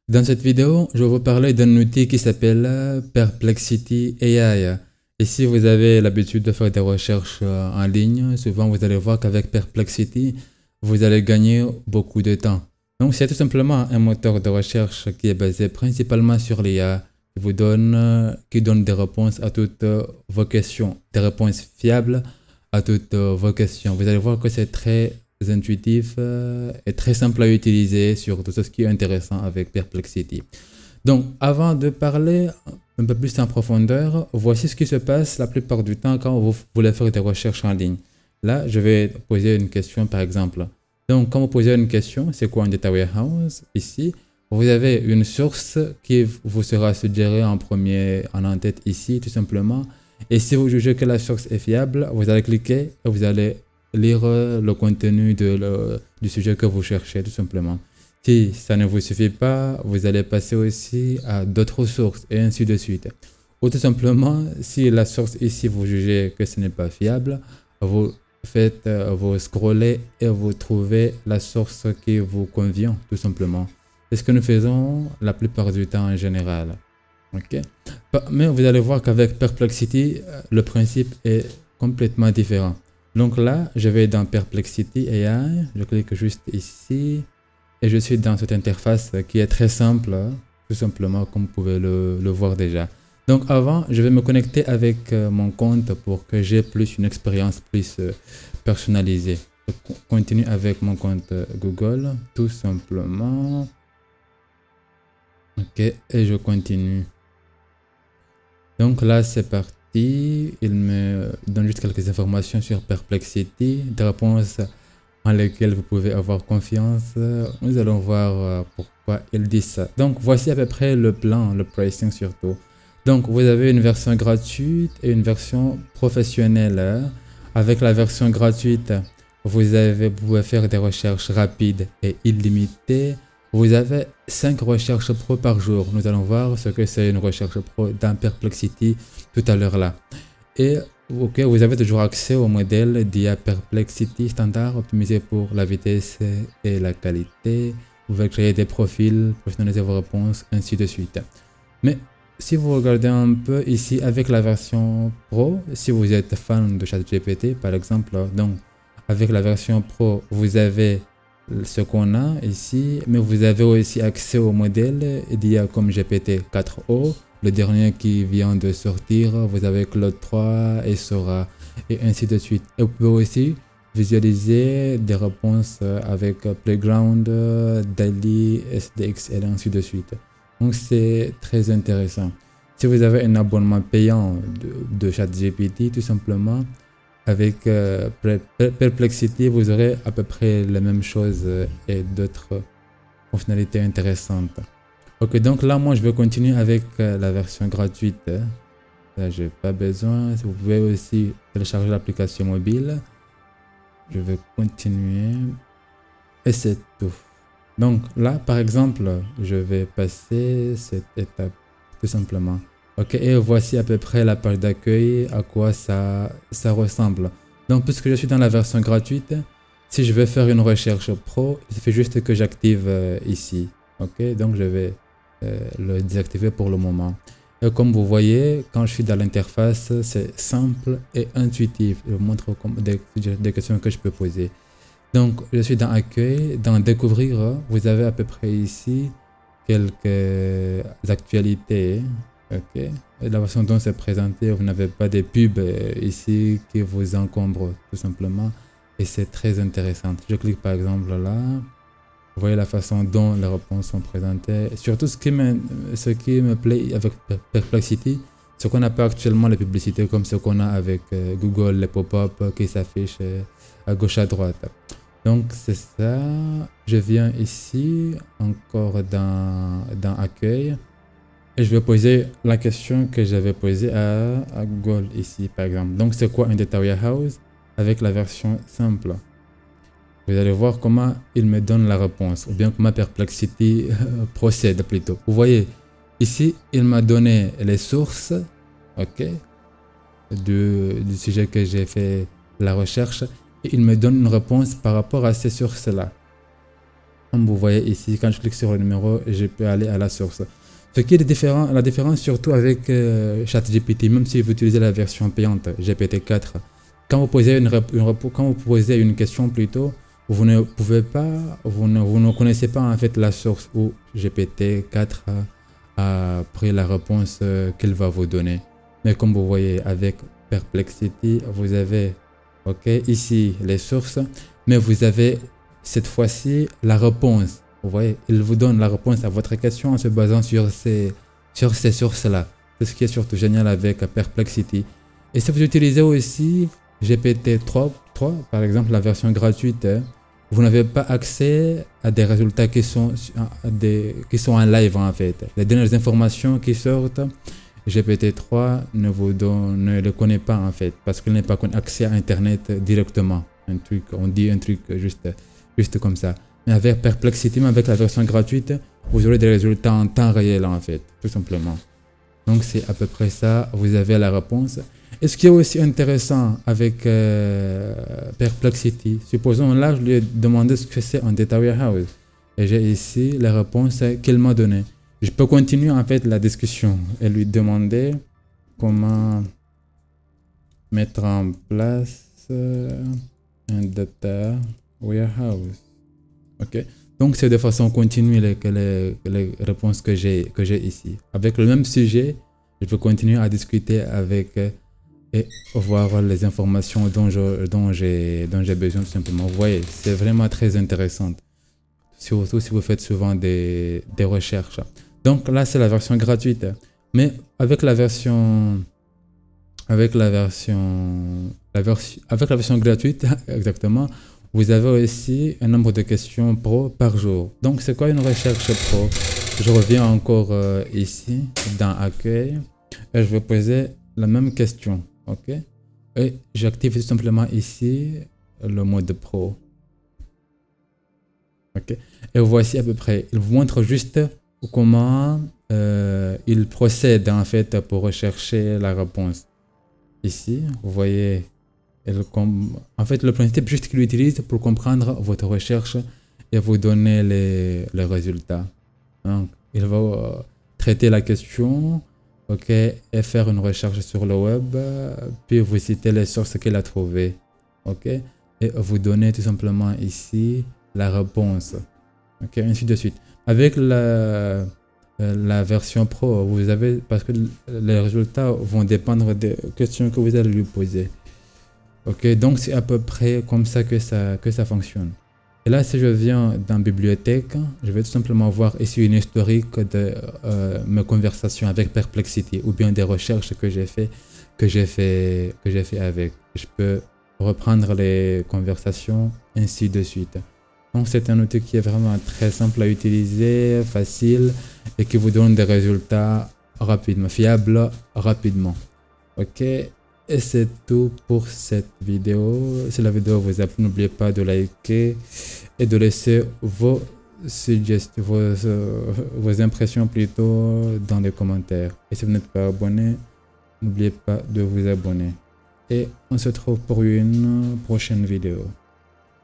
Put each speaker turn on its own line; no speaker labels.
Dans cette vidéo, je vais vous parler d'un outil qui s'appelle Perplexity AI. Et si vous avez l'habitude de faire des recherches en ligne, souvent vous allez voir qu'avec Perplexity, vous allez gagner beaucoup de temps. Donc c'est tout simplement un moteur de recherche qui est basé principalement sur l'IA, qui donne des réponses à toutes vos questions, des réponses fiables à toutes vos questions. Vous allez voir que c'est très intuitif et très simple à utiliser sur tout ce qui est intéressant avec Perplexity. Donc, avant de parler un peu plus en profondeur, voici ce qui se passe la plupart du temps quand vous voulez faire des recherches en ligne. Là, je vais poser une question par exemple. Donc, quand vous posez une question, c'est quoi un data warehouse? Ici, vous avez une source qui vous sera suggérée en premier, en tête ici, tout simplement. Et si vous jugez que la source est fiable, vous allez cliquer et vous allez lire le contenu du sujet que vous cherchez, tout simplement. Si ça ne vous suffit pas, vous allez passer aussi à d'autres sources et ainsi de suite. Ou tout simplement, si la source ici, vous jugez que ce n'est pas fiable, vous faites, vous scrollez et vous trouvez la source qui vous convient, tout simplement. C'est ce que nous faisons la plupart du temps en général. Ok. Mais vous allez voir qu'avec Perplexity, le principe est complètement différent. Donc là, je vais dans Perplexity AI, je clique juste ici et je suis dans cette interface qui est très simple, tout simplement comme vous pouvez le voir déjà. Donc avant, je vais me connecter avec mon compte pour que j'ai plus une expérience plus personnalisée. Je continue avec mon compte Google, tout simplement. Ok, et je continue. Donc là, c'est parti. Il me donne juste quelques informations sur Perplexity, des réponses en lesquelles vous pouvez avoir confiance. Nous allons voir pourquoi il dit ça. Donc, voici à peu près le plan, le pricing surtout. Donc, vous avez une version gratuite et une version professionnelle. Avec la version gratuite, vous pouvez faire des recherches rapides et illimitées. Vous avez 5 recherches pro par jour. Nous allons voir ce que c'est une recherche pro dans Perplexity tout à l'heure là. Et ok, vous avez toujours accès au modèle d'IA Perplexity standard optimisé pour la vitesse et la qualité. Vous pouvez créer des profils, personnaliser vos réponses, ainsi de suite. Mais si vous regardez un peu ici avec la version pro, si vous êtes fan de ChatGPT par exemple, donc avec la version pro, vous avez ce qu'on a ici, mais vous avez aussi accès au modèle d'IA comme GPT-4o, le dernier qui vient de sortir. Vous avez Claude 3 et Sora et ainsi de suite. Et vous pouvez aussi visualiser des réponses avec Playground, DALL-E, SDX et ainsi de suite. Donc c'est très intéressant. Si vous avez un abonnement payant de ChatGPT, tout simplement, avec Perplexity, vous aurez à peu près la même chose et d'autres fonctionnalités intéressantes. Ok, donc là, moi, je vais continuer avec la version gratuite. Là, j'ai pas besoin. Vous pouvez aussi télécharger l'application mobile. Je vais continuer. Et c'est tout. Donc là, par exemple, je vais passer cette étape tout simplement. Ok, et voici à peu près la page d'accueil, à quoi ça ressemble. Donc, puisque je suis dans la version gratuite, si je veux faire une recherche pro, il suffit juste que j'active ici. Ok, donc je vais le désactiver pour le moment. Et comme vous voyez, quand je suis dans l'interface, c'est simple et intuitif. Je vous montre des questions que je peux poser. Donc, je suis dans Accueil, dans Découvrir, vous avez à peu près ici quelques actualités. Ok, et la façon dont c'est présenté, vous n'avez pas des pubs ici qui vous encombrent tout simplement. Et c'est très intéressant. Je clique par exemple là. Vous voyez la façon dont les réponses sont présentées. Et surtout, ce qui me plaît avec Perplexity, c'est qu'on n'a pas actuellement les publicités comme ce qu'on a avec Google, les pop-up qui s'affichent à gauche à droite. Donc c'est ça. Je viens ici, encore dans Accueil. Et je vais poser la question que j'avais posée à Google ici, par exemple. Donc c'est quoi un data warehouse avec la version simple? Vous allez voir comment il me donne la réponse, ou bien comment Perplexity procède plutôt. Vous voyez, ici, il m'a donné les sources, ok, du sujet que j'ai fait la recherche, et il me donne une réponse par rapport à ces sources-là. Comme vous voyez ici, quand je clique sur le numéro, je peux aller à la source. Ce qui est différent, la différence surtout avec ChatGPT, même si vous utilisez la version payante GPT-4, quand vous posez une question plutôt, vous ne pouvez pas, vous ne connaissez pas en fait la source où GPT-4 a pris la réponse qu'il va vous donner. Mais comme vous voyez avec Perplexity, vous avez ici les sources, mais vous avez cette fois-ci la réponse. Vous voyez, il vous donne la réponse à votre question en se basant sur ces sources-là. C'est ce qui est surtout génial avec Perplexity. Et si vous utilisez aussi GPT-3, par exemple la version gratuite, vous n'avez pas accès à des résultats qui sont en live en fait. Les dernières informations qui sortent, GPT-3 ne le connaît pas en fait, parce qu'il n'a pas accès à Internet directement. On dit un truc juste comme ça. Mais avec Perplexity, même avec la version gratuite, vous aurez des résultats en temps réel en fait, tout simplement. Donc c'est à peu près ça, vous avez la réponse. Et ce qui est aussi intéressant avec Perplexity, supposons là je lui ai demandé ce que c'est un data warehouse. Et j'ai ici la réponse qu'il m'a donnée. Je peux continuer en fait la discussion et lui demander comment mettre en place un data warehouse. Donc c'est de façon continue les réponses que j'ai ici. Avec le même sujet, je peux continuer à discuter avec et voir les informations dont j'ai besoin tout simplement. Vous voyez, c'est vraiment très intéressant. Surtout si vous faites souvent des recherches. Donc là, c'est la version gratuite. Mais avec la version gratuite, exactement, vous avez aussi un nombre de questions pro par jour. Donc, c'est quoi une recherche pro? Je reviens encore ici, dans Accueil, et je vais poser la même question. Et j'active tout simplement ici le mode pro. Et voici à peu près, il vous montre juste comment il procède en fait pour rechercher la réponse. Ici, vous voyez, en fait le principe juste qu'il utilise pour comprendre votre recherche et vous donner les résultats. Donc, il va traiter la question, et faire une recherche sur le web, puis vous citer les sources qu'il a trouvées, et vous donner tout simplement ici la réponse, ainsi de suite. Avec la version pro, vous avez, parce que les résultats vont dépendre des questions que vous allez lui poser. Donc c'est à peu près comme ça que ça fonctionne. Et là, si je viens dans Bibliothèque, je vais tout simplement voir ici une historique de mes conversations avec Perplexity ou bien des recherches que j'ai fait avec. Je peux reprendre les conversations, ainsi de suite. Donc c'est un outil qui est vraiment très simple à utiliser, facile et qui vous donne des résultats rapidement, fiables rapidement. Et c'est tout pour cette vidéo. Si la vidéo vous a plu, n'oubliez pas de liker et de laisser vos suggestions, vos impressions plutôt dans les commentaires. Et si vous n'êtes pas abonné, n'oubliez pas de vous abonner. Et on se retrouve pour une prochaine vidéo.